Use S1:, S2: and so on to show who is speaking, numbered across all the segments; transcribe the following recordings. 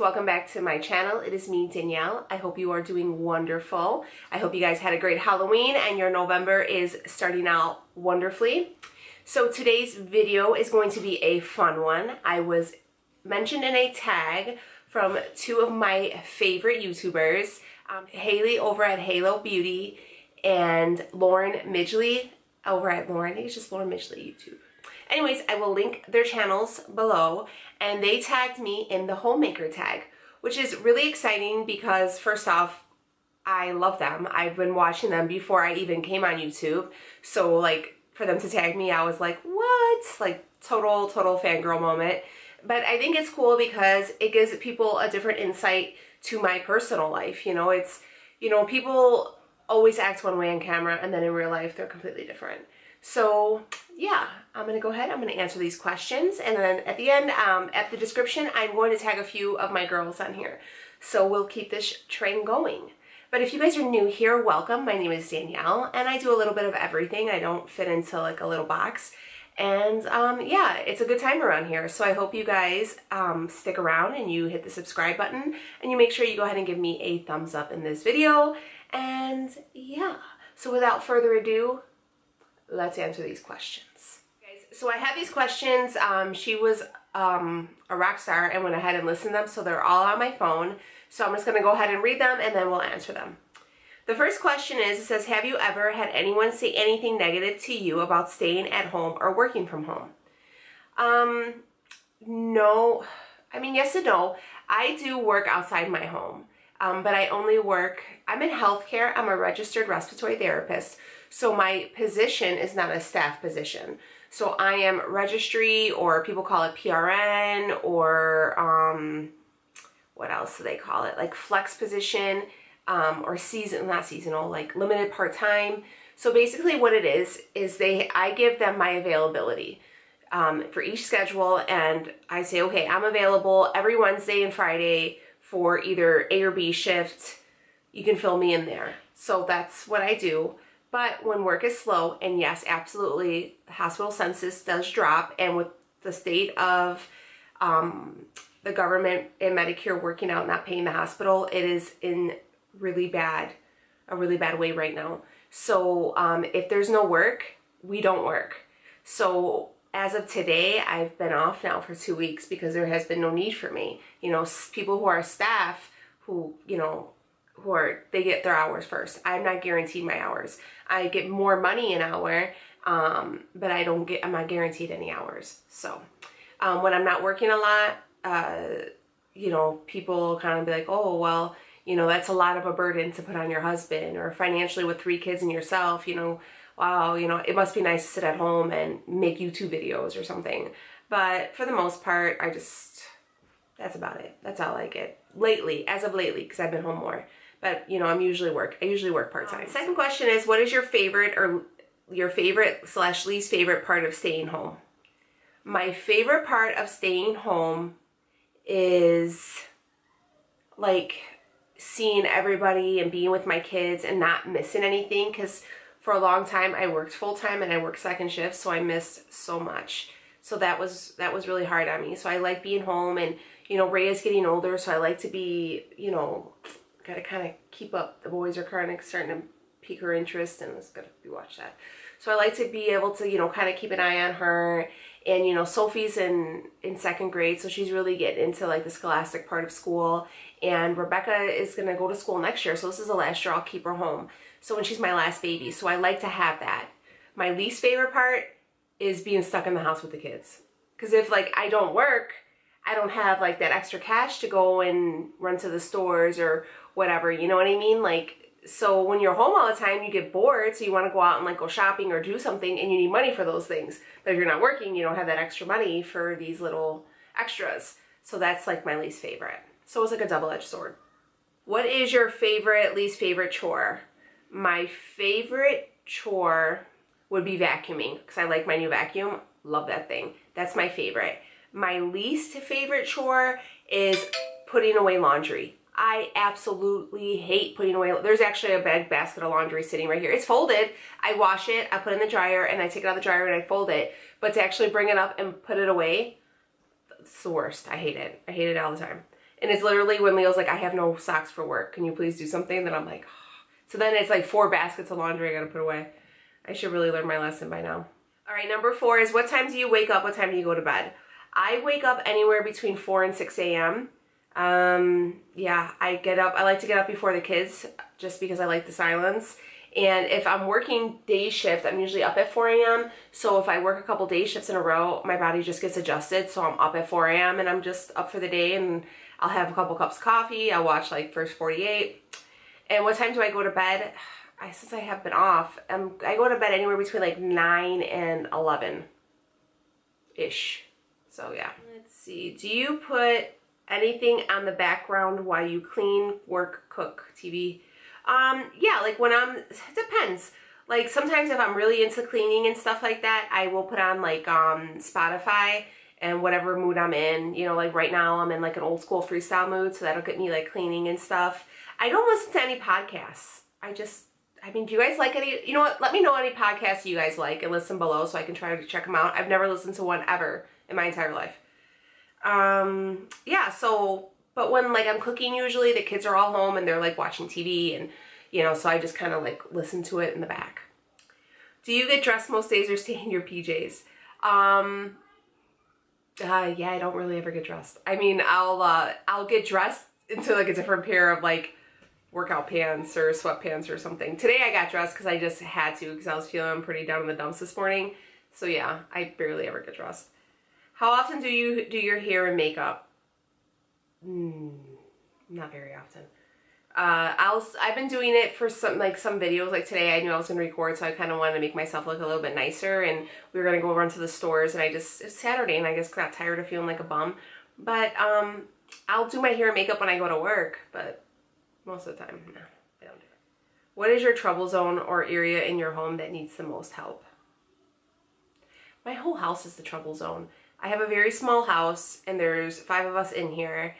S1: welcome back to my channel. It is me, Danielle. I hope you are doing wonderful. I hope you guys had a great Halloween and your November is starting out wonderfully. So today's video is going to be a fun one. I was mentioned in a tag from two of my favorite YouTubers, Haley over at HALOBEAUTY and Lauren Midgley over at I think it's just Lauren Midgley YouTube. Anyways, I will link their channels below, and they tagged me in the Homemaker tag, which is really exciting because first off, I love them. I've been watching them before I even came on YouTube. So like for them to tag me, I was like, what? Like total fangirl moment. But I think it's cool because it gives people a different insight to my personal life. You know, it's, you know, people always act one way on camera and then in real life they're completely different. So yeah, I'm going to go ahead, I'm going to answer these questions, and then at the end, at the description, I'm going to tag a few of my girls on here. So we'll keep this train going. But if you guys are new here, welcome. My name is Danielle, and I do a little bit of everything. I don't fit into like a little box. And yeah, it's a good time around here. So I hope you guys stick around and you hit the subscribe button, and you make sure you go ahead and give me a thumbs up in this video. And yeah, so without further ado, let's answer these questions. Guys, so I have these questions. She was a rock star and went ahead and listened to them, so they're all on my phone. So I'm just going to go ahead and read them and then we'll answer them. The first question is, it says, have you ever had anyone say anything negative to you about staying at home or working from home? No. I mean, yes and no. I do work outside my home, but I only work, I'm in healthcare. I'm a registered respiratory therapist. So my position is not a staff position. So I am registry, or people call it PRN, or what else do they call it? Like flex position, or not seasonal, like limited part-time. So basically what it is I give them my availability for each schedule, and I say, okay, I'm available every Wednesday and Friday for either A or B shift. You can fill me in there. So that's what I do. But when work is slow, and yes, absolutely, the hospital census does drop, and with the state of the government and Medicare working out, not paying the hospital, it is in a really bad way right now. So if there's no work, we don't work. So as of today, I've been off now for 2 weeks because there has been no need for me. You know, people who are staff who, you know, they get their hours first. I'm not guaranteed my hours. I get more money an hour, but I'm not guaranteed any hours. So when I'm not working a lot, you know, people kind of be like, oh, well, you know, that's a lot of a burden to put on your husband, or financially with 3 kids and yourself, you know, wow, you know, it must be nice to sit at home and make YouTube videos or something. But for the most part, that's about it. That's all I get lately, as of lately, because I've been home more. But, you know, I usually work part-time. Second question is, what is your favorite or your favorite/least favorite part of staying home? My favorite part of staying home is like seeing everybody and being with my kids and not missing anything, because for a long time I worked full-time and I worked second shift, so I missed so much. So that was really hard on me. So I like being home, and, you know, Ray is getting older, so I like to be, you know, got to kind of keep up. The boys are kind of starting to pique her interest, and it's got to watch that. So I like to be able to, you know, kind of keep an eye on her. And, you know, Sophie's in second grade, so she's really getting into like the scholastic part of school. And Rebecca is going to go to school next year, so this is the last year I'll keep her home. So when she's my last baby, so I like to have that. My least favorite part is being stuck in the house with the kids. Because if like I don't work, I don't have like that extra cash to go and run to the stores or whatever, you know what I mean? Like, so when you're home all the time, you get bored, so you want to go out and like go shopping or do something, and you need money for those things. But if you're not working, you don't have that extra money for these little extras. So that's like my least favorite. So it's like a double-edged sword. What is your favorite, least favorite chore? My favorite chore would be vacuuming, because I like my new vacuum. Love that thing. That's my favorite. My least favorite chore is putting away laundry. I absolutely hate putting away. There's actually a big basket of laundry sitting right here. It's folded. I wash it, I put it in the dryer, and I take it out of the dryer and I fold it. But to actually bring it up and put it away, it's the worst. I hate it. I hate it all the time. And it's literally when Leo's like, I have no socks for work. Can you please do something? Then I'm like, oh. So then it's like 4 baskets of laundry I gotta put away. I should really learn my lesson by now. All right, number 4 is what time do you wake up? What time do you go to bed? I wake up anywhere between 4 and 6 a.m. Yeah, I get up. I like to get up before the kids just because I like the silence. And if I'm working day shift, I'm usually up at 4 a.m. So if I work a couple day shifts in a row, my body just gets adjusted. So I'm up at 4 a.m. and I'm just up for the day, and I'll have a couple cups of coffee. I'll watch like First 48. And what time do I go to bed? Since I have been off, I go to bed anywhere between like 9 and 11-ish. So yeah. Let's see. Do you put anything on the background while you clean, work, cook, TV? Yeah, like when it depends. Like sometimes if I'm really into cleaning and stuff like that, I will put on like Spotify and whatever mood I'm in. You know, like right now I'm in like an old school freestyle mood, so that'll get me like cleaning and stuff. I don't listen to any podcasts. I mean, do you guys like any, you know what, let me know any podcasts you guys like and listen below so I can try to check them out. I've never listened to one ever in my entire life. Yeah, so, but when like I'm cooking usually, the kids are all home and they're like watching TV and, you know, so I just kind of like listen to it in the back. Do you get dressed most days or stay in your PJs? Yeah, I don't really ever get dressed. I mean, I'll get dressed into like a different pair of like workout pants or sweatpants or something. Today I got dressed because I just had to because I was feeling pretty down in the dumps this morning. So yeah, I barely ever get dressed. How often do you do your hair and makeup? Not very often. I've been doing it for some videos. Like today I knew I was gonna record, so I kind of wanted to make myself look a little bit nicer, and we were gonna go run to the stores, and it's Saturday and I just got tired of feeling like a bum. But I'll do my hair and makeup when I go to work, but most of the time, no, I don't do it. What is your trouble zone or area in your home that needs the most help? My whole house is the trouble zone. I have a very small house and there's 5 of us in here.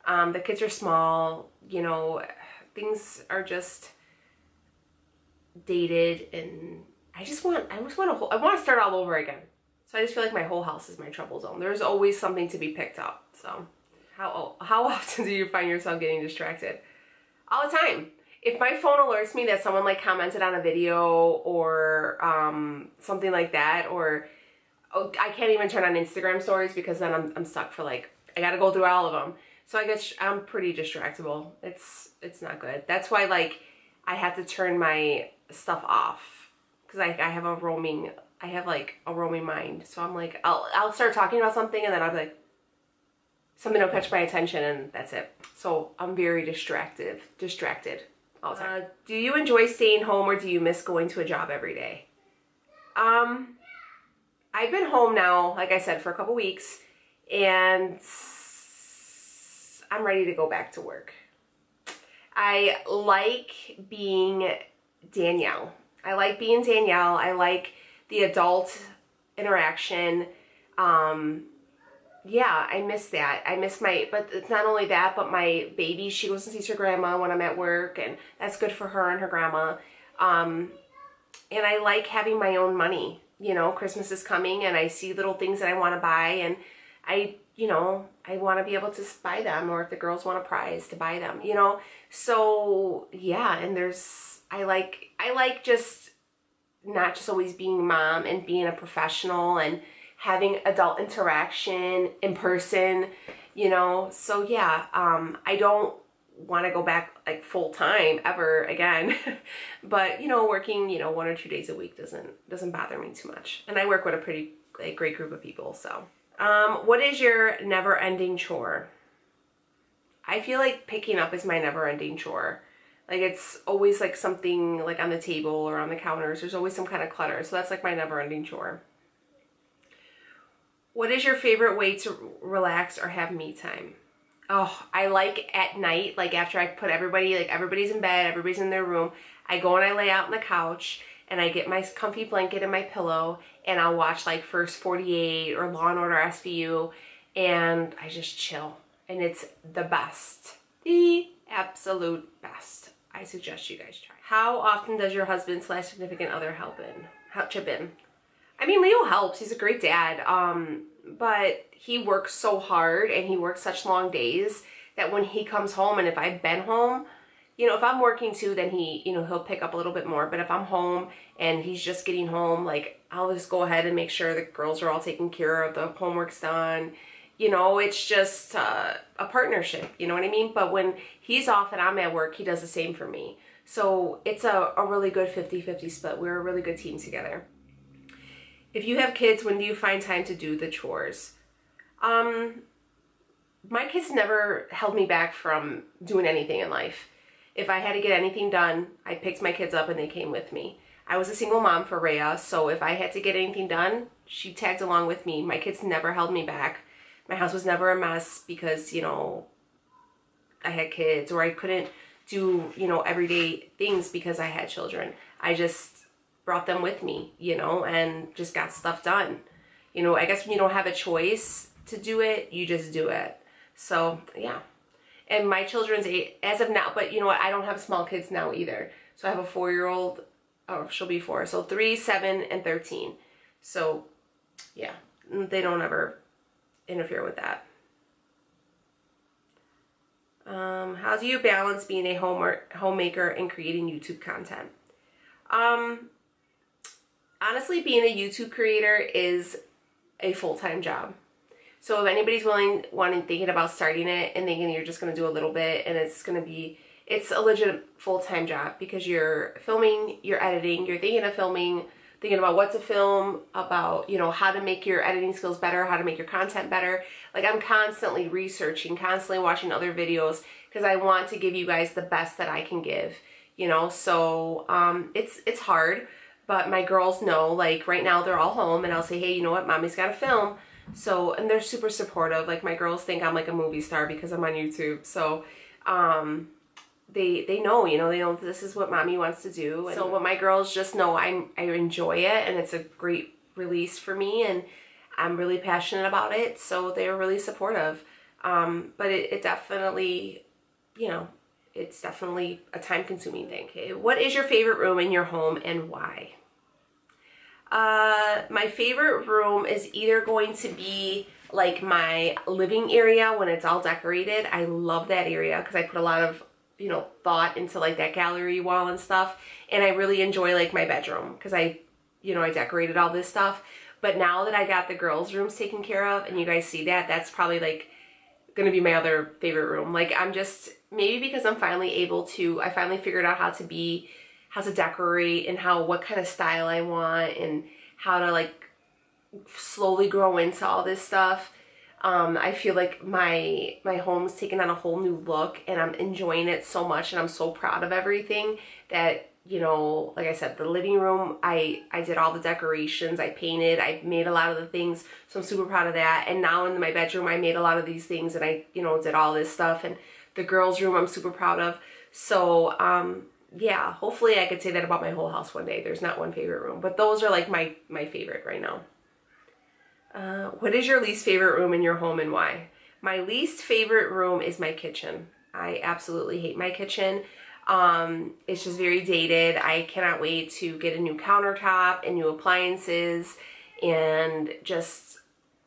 S1: The kids are small, you know, things are just dated, and I want to start all over again. So I just feel like my whole house is my trouble zone. There's always something to be picked up. So how often do you find yourself getting distracted? All the time. If my phone alerts me that someone like commented on a video or something like that, or I can't even turn on Instagram stories because then I'm stuck for like, I gotta go through all of them. So I guess I'm pretty distractible. It's not good. That's why like I have to turn my stuff off because I have a roaming mind. So I'm like, I'll start talking about something and then I'll be like, something will catch my attention and that's it. So I'm very distracted all the time. Do you enjoy staying home or do you miss going to a job every day? I've been home now, like I said, for a couple weeks, and I'm ready to go back to work. I like being Danielle. I like the adult interaction. Yeah, I miss that. But it's not only that, but my baby, she goes and sees her grandma when I'm at work, and that's good for her and her grandma. And I like having my own money. You know, Christmas is coming and I see little things that I want to buy, and I want to be able to buy them, or if the girls want a prize, to buy them, you know? So yeah, and I like just not just always being mom and being a professional and having adult interaction in person, you know? So yeah, I don't want to go back like full time ever again, but you know, working, you know, 1 or 2 days a week doesn't bother me too much. And I work with a pretty great group of people. So what is your never-ending chore? I feel like picking up is my never-ending chore. Like it's always like something like on the table or on the counters. There's always some kind of clutter. So that's like my never-ending chore. What is your favorite way to relax or have me time? Oh, I like at night, like after I put everybody's in bed, everybody's in their room, I go and I lay out on the couch and I get my comfy blanket and my pillow and I'll watch like First 48 or Law & Order SVU and I just chill. And it's the best. The absolute best. I suggest you guys try. How often does your husband / significant other chip in? I mean, Leo helps. He's a great dad. But he works so hard and he works such long days that when he comes home, and if I've been home, you know, if I'm working too, then he, you know, he'll pick up a little bit more. But if I'm home and he's just getting home, like, I'll just go ahead and make sure the girls are all taken care of, the homework's done. You know, it's just a partnership, you know what I mean? But when he's off and I'm at work, he does the same for me. So it's a really good 50-50 split. We're a really good team together. If you have kids, when do you find time to do the chores? My kids never held me back from doing anything in life. If I had to get anything done, I picked my kids up and they came with me. I was a single mom for Rhea, so if I had to get anything done, she tagged along with me. My kids never held me back. My house was never a mess because, you know, I had kids, or I couldn't do, you know, everyday things because I had children. I just brought them with me, you know, and just got stuff done. You know, I guess when you don't have a choice to do it, you just do it. So, yeah. And my children's 8 as of now, but you know what? I don't have small kids now either. So I have a 4-year-old, oh, she'll be 4. So 3, 7, and 13. So, yeah, they don't ever interfere with that. How do you balance being a homemaker and creating YouTube content? Honestly, being a YouTube creator is a full-time job. So if anybody's thinking about starting it and thinking you're just going to do a little bit and it's a legit full-time job, because you're filming, you're editing, you're thinking of filming, thinking about what to film, about, you know, how to make your editing skills better, how to make your content better. Like, I'm constantly researching, constantly watching other videos because I want to give you guys the best that I can give, you know. So it's hard, but my girls know, like right now they're all home and I'll say, hey, you know what, mommy's got to film. So, and they're super supportive. Like, my girls think I'm like a movie star because I'm on YouTube. So they know, you know, they know this is what mommy wants to do. And so, but my girls just know I enjoy it, and it's a great release for me, and I'm really passionate about it. So they're really supportive. But it definitely, you know, it's definitely a time-consuming thing. Okay, what is your favorite room in your home and why? My favorite room is either going to be like my living area when it's all decorated. I love that area because I put a lot of, you know, thought into like that gallery wall and stuff. And I really enjoy like my bedroom because I decorated all this stuff. But now that I got the girls' rooms taken care of and you guys see that, that's probably like gonna be my other favorite room. Like, I'm just, maybe because I finally figured out how to decorate and what kind of style I want and how to like slowly grow into all this stuff. I feel like my home's taken on a whole new look and I'm enjoying it so much, and I'm so proud of everything that, you know, like I said, the living room, I did all the decorations, I painted, I made a lot of the things, so I'm super proud of that. And now in my bedroom, I made a lot of these things and I, you know, did all this stuff. And the girls' room, I'm super proud of. So, yeah, hopefully I could say that about my whole house one day. There's not one favorite room, but those are like my favorite right now. What is your least favorite room in your home and why? My least favorite room is my kitchen. I absolutely hate my kitchen. It's just very dated. I cannot wait to get a new countertop and new appliances and just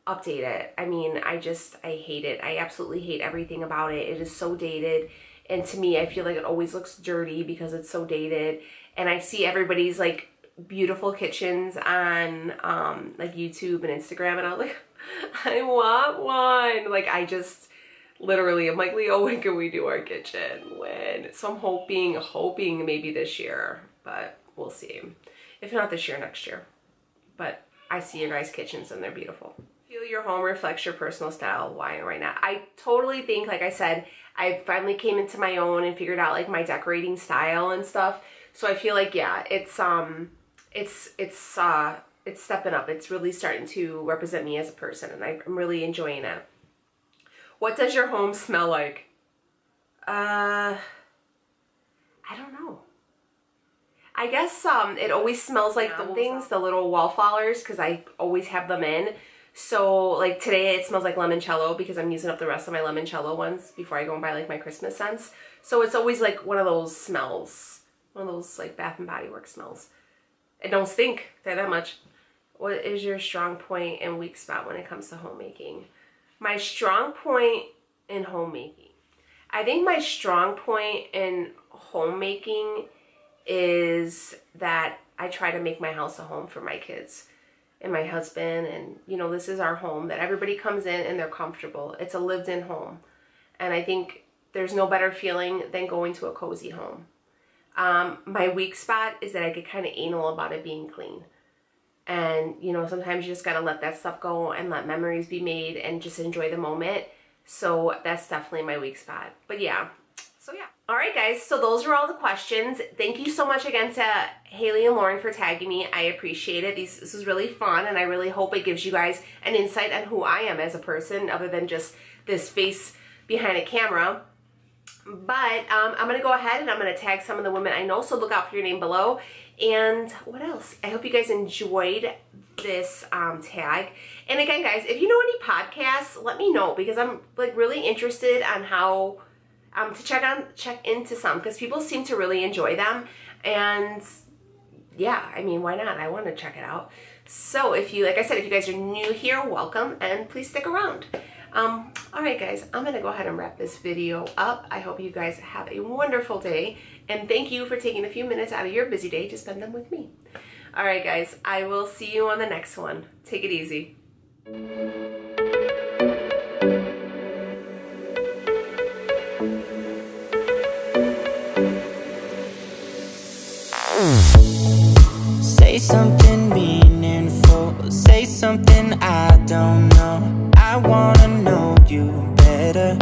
S1: update it. I mean, I hate it. I absolutely hate everything about it. It is so dated. And to me, I feel like it always looks dirty because it's so dated. And I see everybody's like beautiful kitchens on like YouTube and Instagram, and I was like, I want one. Like, I just literally, I'm like, Leo, when can we do our kitchen? When? So I'm hoping maybe this year, but we'll see. If not this year, next year. But I see your guys' kitchens and they're beautiful. Feel your home reflects your personal style. Why and why not? I totally think, like I said, I finally came into my own and figured out like my decorating style and stuff. So I feel like, yeah, it's stepping up. It's really starting to represent me as a person, and I'm really enjoying it. What does your home smell like? I don't know. I guess it always smells like the little wallflowers, because I always have them in. So like today it smells like limoncello because I'm using up the rest of my limoncello ones before I go and buy like my Christmas scents. So it's always like one of those smells, one of those like Bath and Body Works smells. It don't stink that much. What is your strong point and weak spot when it comes to homemaking? My strong point in homemaking. I think my strong point in homemaking is that I try to make my house a home for my kids and my husband, and you know, this is our home that everybody comes in and they're comfortable. It's a lived-in home, and I think there's no better feeling than going to a cozy home. My weak spot is that I get kind of anal about it being clean, and you know, sometimes you just gotta let that stuff go and let memories be made and just enjoy the moment. So that's definitely my weak spot. But yeah, so yeah. All right, guys, so those are all the questions. Thank you so much again to Haley and Lauren for tagging me. I appreciate it. This was really fun, and I really hope it gives you guys an insight on who I am as a person, other than just this face behind a camera. But I'm going to go ahead and I'm going to tag some of the women I know, so look out for your name below. And what else? I hope you guys enjoyed this tag. And again, guys, if you know any podcasts, let me know, because I'm like really interested on how to check into some, because people seem to really enjoy them. And yeah, I mean, why not? I want to check it out. So if you, like I said, if you guys are new here, welcome, and please stick around. All right, guys, I'm going to go ahead and wrap this video up. I hope you guys have a wonderful day, and thank you for taking a few minutes out of your busy day to spend them with me. All right, guys, I will see you on the next one. Take it easy.
S2: Say something meaningful, say something I don't know. I wanna know you better.